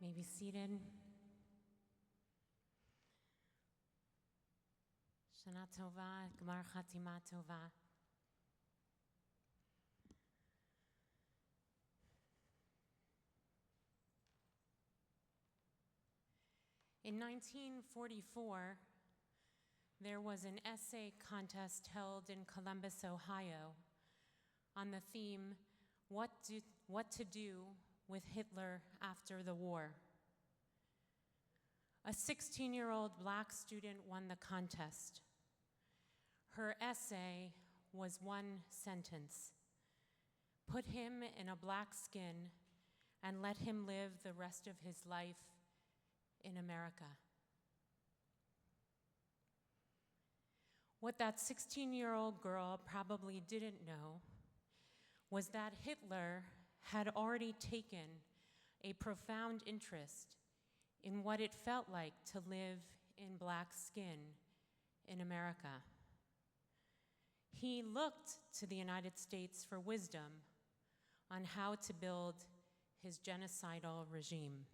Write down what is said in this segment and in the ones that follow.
may be seated. Shana Tova, Gmar Chatima Tova. In 1944, there was an essay contest held in Columbus, Ohio, on the theme, What to Do with Hitler After the War. A 16-year-old black student won the contest. Her essay was one sentence: put him in a black skin and let him live the rest of his life in America. What that 16-year-old girl probably didn't know was that Hitler had already taken a profound interest in what it felt like to live in black skin in America. He looked to the United States for wisdom on how to build his genocidal regime.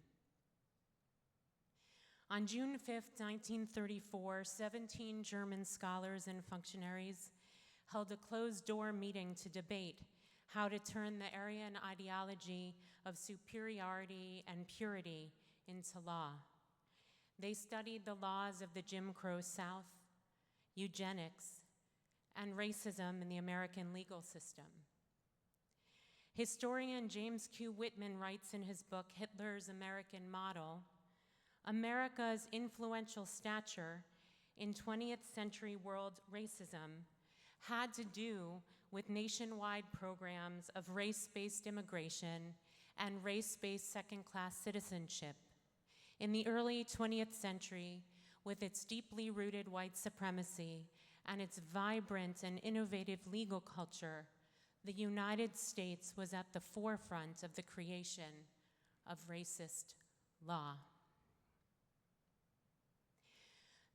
On June 5th, 1934, 17 German scholars and functionaries held a closed-door meeting to debate how to turn the Aryan ideology of superiority and purity into law. They studied the laws of the Jim Crow South, eugenics, and racism in the American legal system. Historian James Q. Whitman writes in his book, Hitler's American Model, America's influential stature in 20th century world racism had to do with nationwide programs of race-based immigration and race-based second-class citizenship. In the early 20th century, with its deeply rooted white supremacy and its vibrant and innovative legal culture, the United States was at the forefront of the creation of racist law.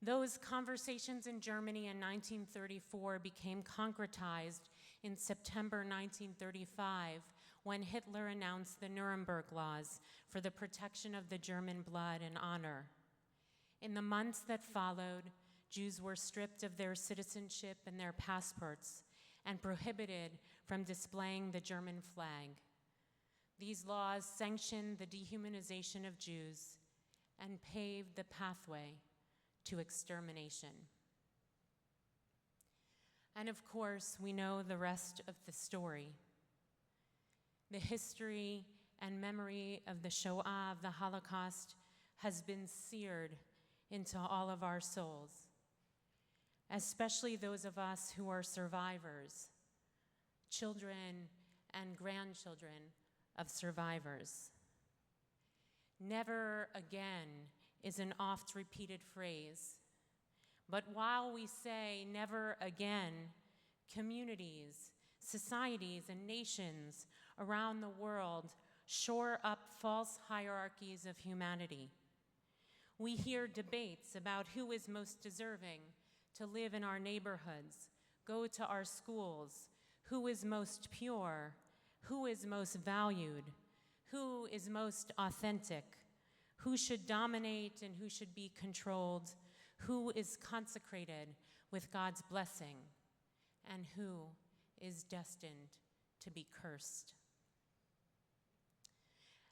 Those conversations in Germany in 1934 became concretized in September 1935 when Hitler announced the Nuremberg Laws for the protection of the German blood and honor. In the months that followed, Jews were stripped of their citizenship and their passports and prohibited from displaying the German flag. These laws sanctioned the dehumanization of Jews and paved the pathway to extermination. And of course, we know the rest of the story. The history and memory of the Shoah, of the Holocaust, has been seared into all of our souls, especially those of us who are survivors, children and grandchildren of survivors. Never again is an oft-repeated phrase. But while we say never again, communities, societies, and nations around the world shore up false hierarchies of humanity. We hear debates about who is most deserving to live in our neighborhoods, go to our schools, who is most pure, who is most valued, who is most authentic, who should dominate and who should be controlled, who is consecrated with God's blessing, and who is destined to be cursed.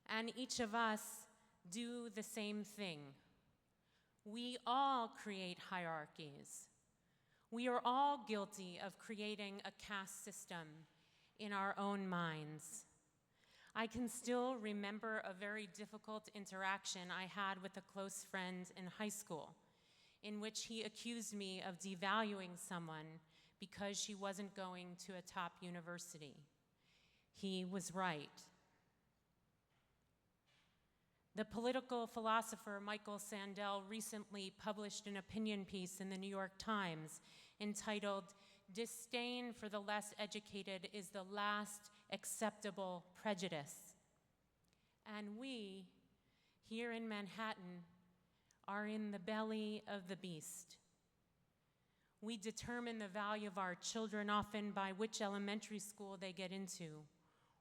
And each of us do the same thing. We all create hierarchies. We are all guilty of creating a caste system in our own minds. I can still remember a very difficult interaction I had with a close friend in high school, in which he accused me of devaluing someone because she wasn't going to a top university. He was right. The political philosopher Michael Sandel recently published an opinion piece in the New York Times entitled, "Disdain for the less educated is the last acceptable prejudice." And we, here in Manhattan, are in the belly of the beast. We determine the value of our children often by which elementary school they get into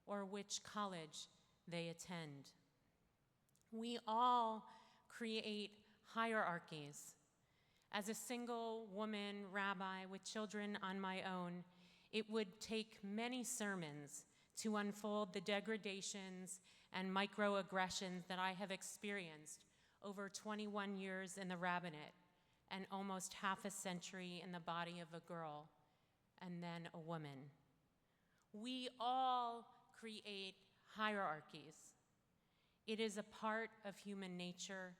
or which college they attend. We all create hierarchies. As a single woman rabbi with children on my own, it would take many sermons to unfold the degradations and microaggressions that I have experienced over 21 years in the rabbinate and almost half a century in the body of a girl and then a woman. We all create hierarchies. It is a part of human nature.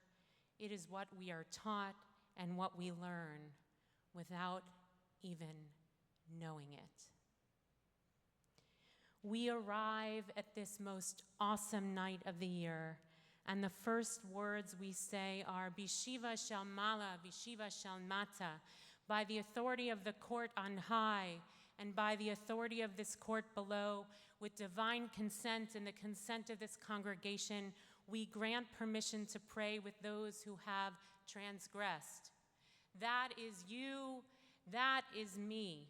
It is what we are taught and what we learn without even knowing it. We arrive at this most awesome night of the year, and the first words we say are, Bishiva shel mala, Bishiva shel mata, by the authority of the court on high, and by the authority of this court below, with divine consent and the consent of this congregation, we grant permission to pray with those who have transgressed. That is you, that is me.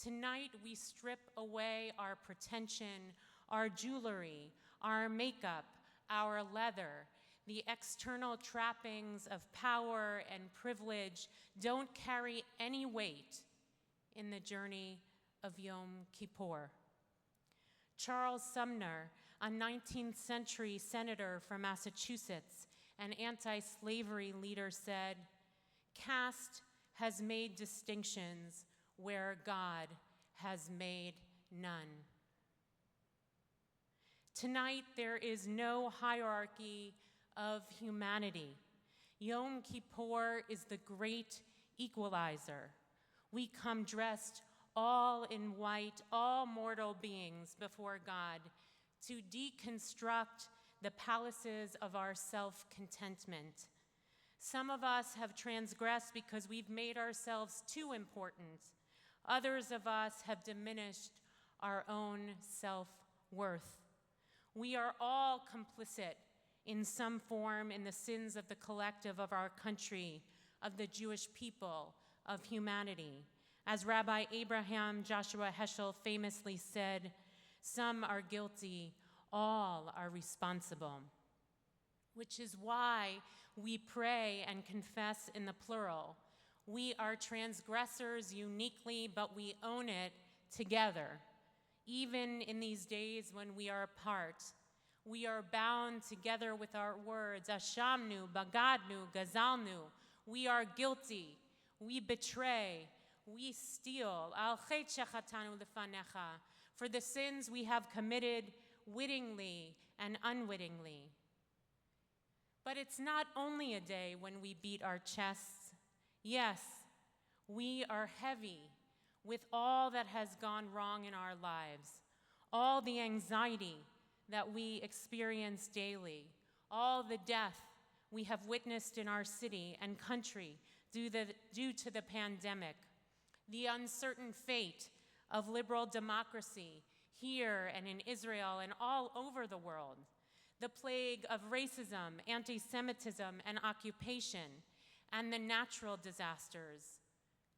Tonight we strip away our pretension, our jewelry, our makeup, our leather. The external trappings of power and privilege don't carry any weight in the journey of Yom Kippur. Charles Sumner, a 19th century senator from Massachusetts, an anti-slavery leader, said, "Caste has made distinctions where God has made none." Tonight, there is no hierarchy of humanity. Yom Kippur is the great equalizer. We come dressed all in white, all mortal beings before God, to deconstruct the palaces of our self-contentment. Some of us have transgressed because we've made ourselves too important. Others of us have diminished our own self-worth. We are all complicit in some form in the sins of the collective of our country, of the Jewish people, of humanity. As Rabbi Abraham Joshua Heschel famously said, "Some are guilty, all are responsible," which is why we pray and confess in the plural. We are transgressors uniquely, but we own it together. Even in these days when we are apart, we are bound together with our words. Ashamnu, bagadnu, gazalnu. We are guilty. We betray. We steal. Al chet shechatanu lefanecha. For the sins we have committed wittingly and unwittingly. But it's not only a day when we beat our chests. Yes, we are heavy with all that has gone wrong in our lives, all the anxiety that we experience daily, all the death we have witnessed in our city and country due to the pandemic, the uncertain fate of liberal democracy here and in Israel and all over the world, the plague of racism, anti-Semitism, and occupation, and the natural disasters,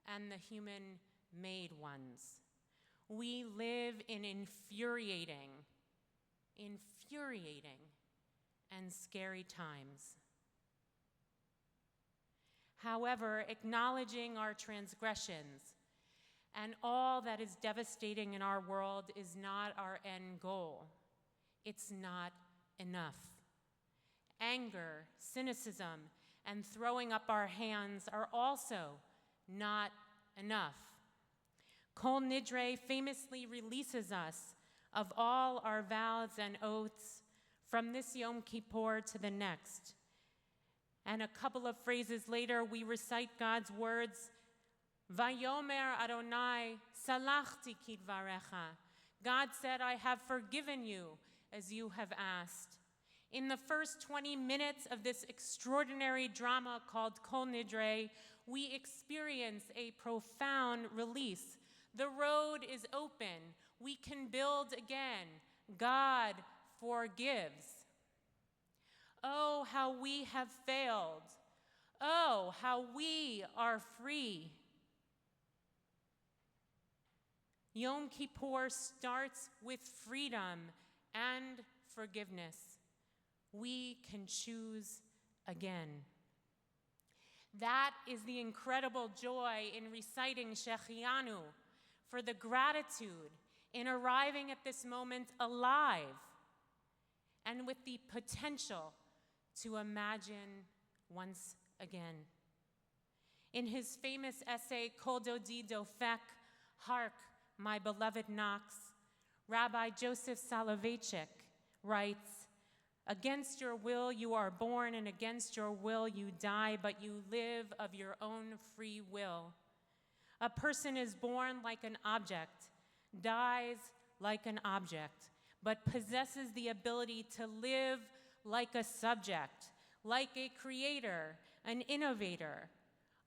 and the human-made ones. We live in infuriating and scary times. However, acknowledging our transgressions and all that is devastating in our world is not our end goal. It's not enough. Anger, cynicism, and throwing up our hands are also not enough. Kol Nidre famously releases us of all our vows and oaths from this Yom Kippur to the next. And a couple of phrases later, we recite God's words, Vayomer Adonai, salachti kidvarecha. God said, I have forgiven you as you have asked. In the first 20 minutes of this extraordinary drama called Kol Nidre, we experience a profound release. The road is open. We can build again. God forgives. Oh, how we have failed. Oh, how we are free. Yom Kippur starts with freedom and forgiveness. We can choose again. That is the incredible joy in reciting Shechianu, for the gratitude in arriving at this moment alive and with the potential to imagine once again. In his famous essay, Kol Dodi Dofek, Hark, My Beloved Knocks, Rabbi Joseph Soloveitchik writes, against your will you are born, and against your will you die, but you live of your own free will. A person is born like an object, dies like an object, but possesses the ability to live like a subject, like a creator, an innovator.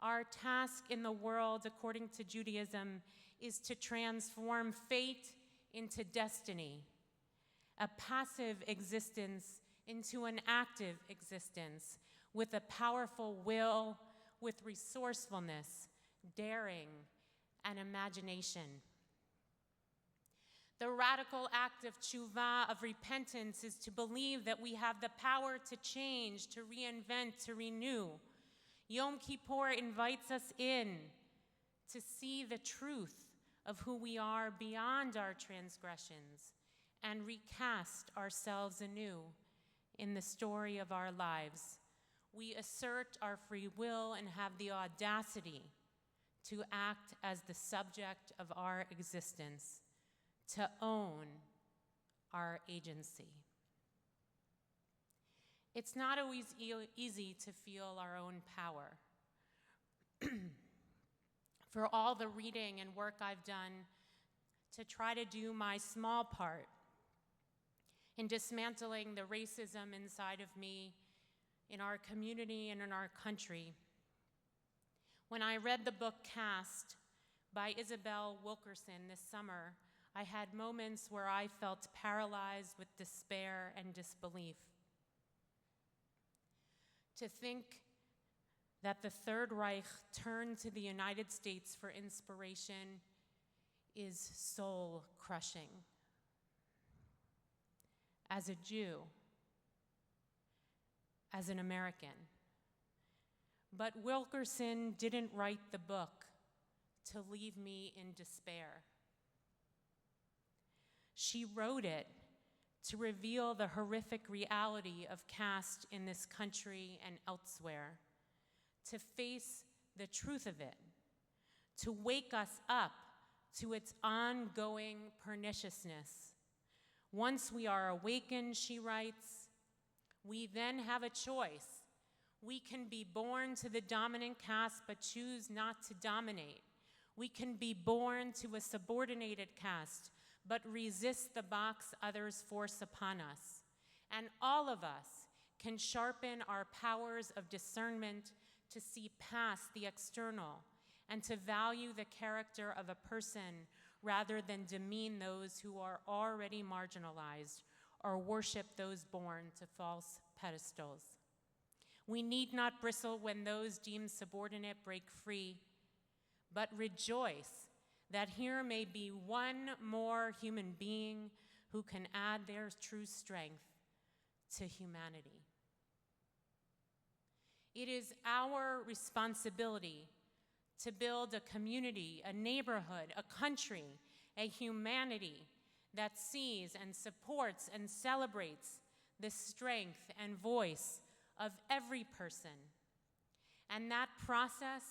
Our task in the world, according to Judaism, is to transform fate into destiny, a passive existence into an active existence, with a powerful will, with resourcefulness, daring, and imagination. The radical act of tshuva, of repentance, is to believe that we have the power to change, to reinvent, to renew. Yom Kippur invites us in to see the truth of who we are beyond our transgressions and recast ourselves anew in the story of our lives. We assert our free will and have the audacity to act as the subject of our existence, to own our agency. It's not always easy to feel our own power. For all the reading and work I've done to try to do my small part in dismantling the racism inside of me, in our community, and in our country. When I read the book Caste by Isabel Wilkerson this summer, I had moments where I felt paralyzed with despair and disbelief. To think that the Third Reich turned to the United States for inspiration is soul-crushing. As a Jew, as an American. But Wilkerson didn't write the book to leave me in despair. She wrote it to reveal the horrific reality of caste in this country and elsewhere, to face the truth of it, to wake us up to its ongoing perniciousness. Once we are awakened, she writes, we then have a choice. We can be born to the dominant caste but choose not to dominate. We can be born to a subordinated caste but resist the box others force upon us. And all of us can sharpen our powers of discernment to see past the external and to value the character of a person rather than demean those who are already marginalized or worship those born to false pedestals. We need not bristle when those deemed subordinate break free, but rejoice that here may be one more human being who can add their true strength to humanity. It is our responsibility to build a community, a neighborhood, a country, a humanity that sees and supports and celebrates the strength and voice of every person. And that process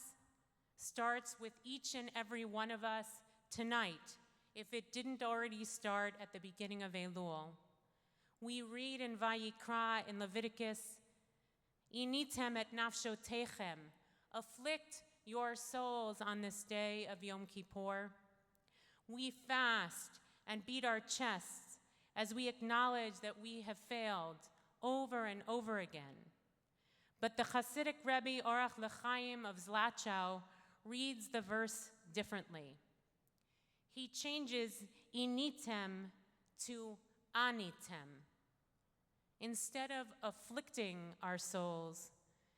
starts with each and every one of us tonight, if it didn't already start at the beginning of Elul. We read in Vayikra, in Leviticus, Initem et nafshotechem, afflict your souls on this day of Yom Kippur. We fast and beat our chests as we acknowledge that we have failed over and over again. But the Hasidic Rebbe Orach L'Chaim of Zlatow reads the verse differently. He changes initem to anitem. Instead of afflicting our souls,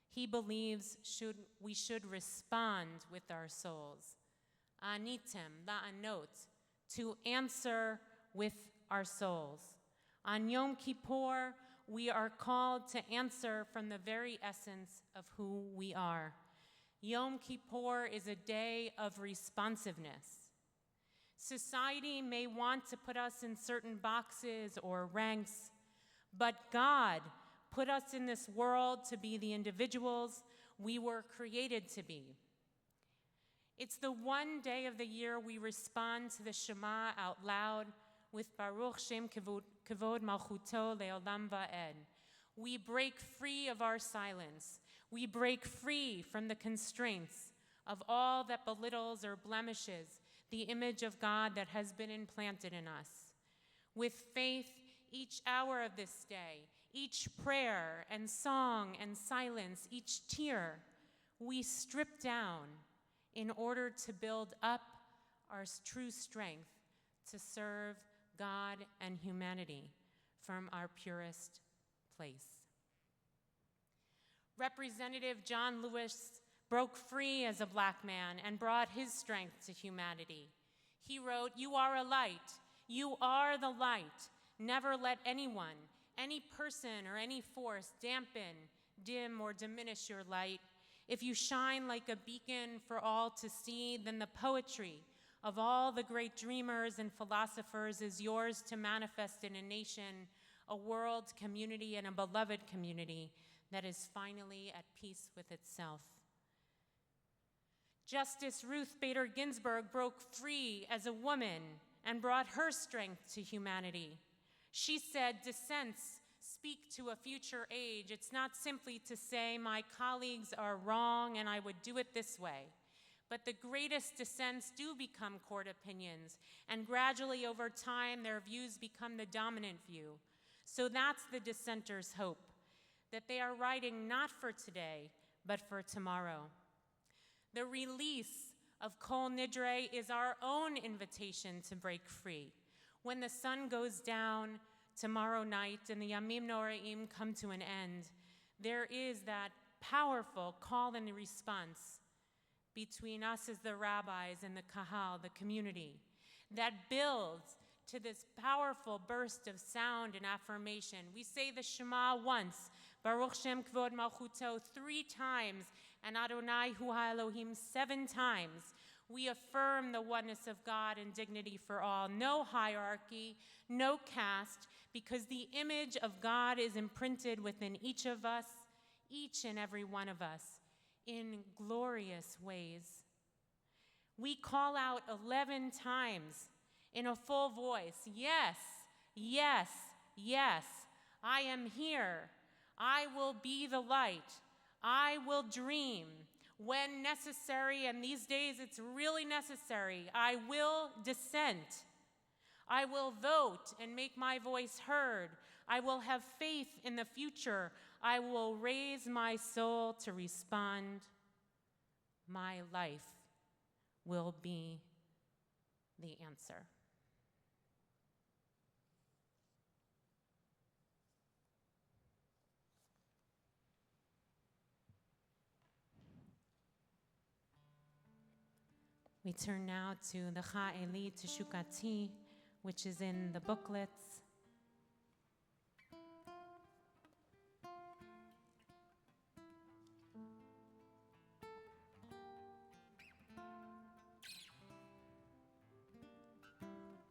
he believes we should respond with our souls. Anitem, la'anot, to answer with our souls. On Yom Kippur, we are called to answer from the very essence of who we are. Yom Kippur is a day of responsiveness. Society may want to put us in certain boxes or ranks, but God put us in this world to be the individuals we were created to be. It's the one day of the year we respond to the Shema out loud with Baruch Shem Kavod Malchuto Leolam Va'ed. We break free of our silence. We break free from the constraints of all that belittles or blemishes the image of God that has been implanted in us. With faith, each hour of this day, each prayer and song and silence, each tear, we strip down in order to build up our true strength to serve God and humanity from our purest place. Representative John Lewis broke free as a Black man and brought his strength to humanity. He wrote, "You are a light. You are the light. Never let anyone, any person, or any force dampen, dim, or diminish your light. If you shine like a beacon for all to see, then the poetry of all the great dreamers and philosophers is yours to manifest in a nation, a world, community, and a beloved community that is finally at peace with itself." Justice Ruth Bader Ginsburg broke free as a woman and brought her strength to humanity. She said, "Dissents speak to a future age. It's not simply to say my colleagues are wrong and I would do it this way. But the greatest dissents do become court opinions, and gradually over time their views become the dominant view. So that's the dissenters' hope, that they are writing not for today, but for tomorrow." The release of Kol Nidre is our own invitation to break free. When the sun goes down tomorrow night and the Yamim Noraim come to an end, there is that powerful call and response between us as the rabbis and the kahal, the community, that builds to this powerful burst of sound and affirmation. We say the Shema once, Baruch Shem Kvod Malchuto 3 times, and Adonai Hu HaElohim 7 times. We affirm the oneness of God and dignity for all. No hierarchy, no caste, because the image of God is imprinted within each of us, each and every one of us, in glorious ways. We call out 11 times in a full voice, yes, yes, yes, I am here. I will be the light. I will dream. When necessary, and these days it's really necessary, I will dissent. I will vote and make my voice heard. I will have faith in the future. I will raise my soul to respond. My life will be the answer. We turn now to the Cha'eli Teshukati, which is in the booklets.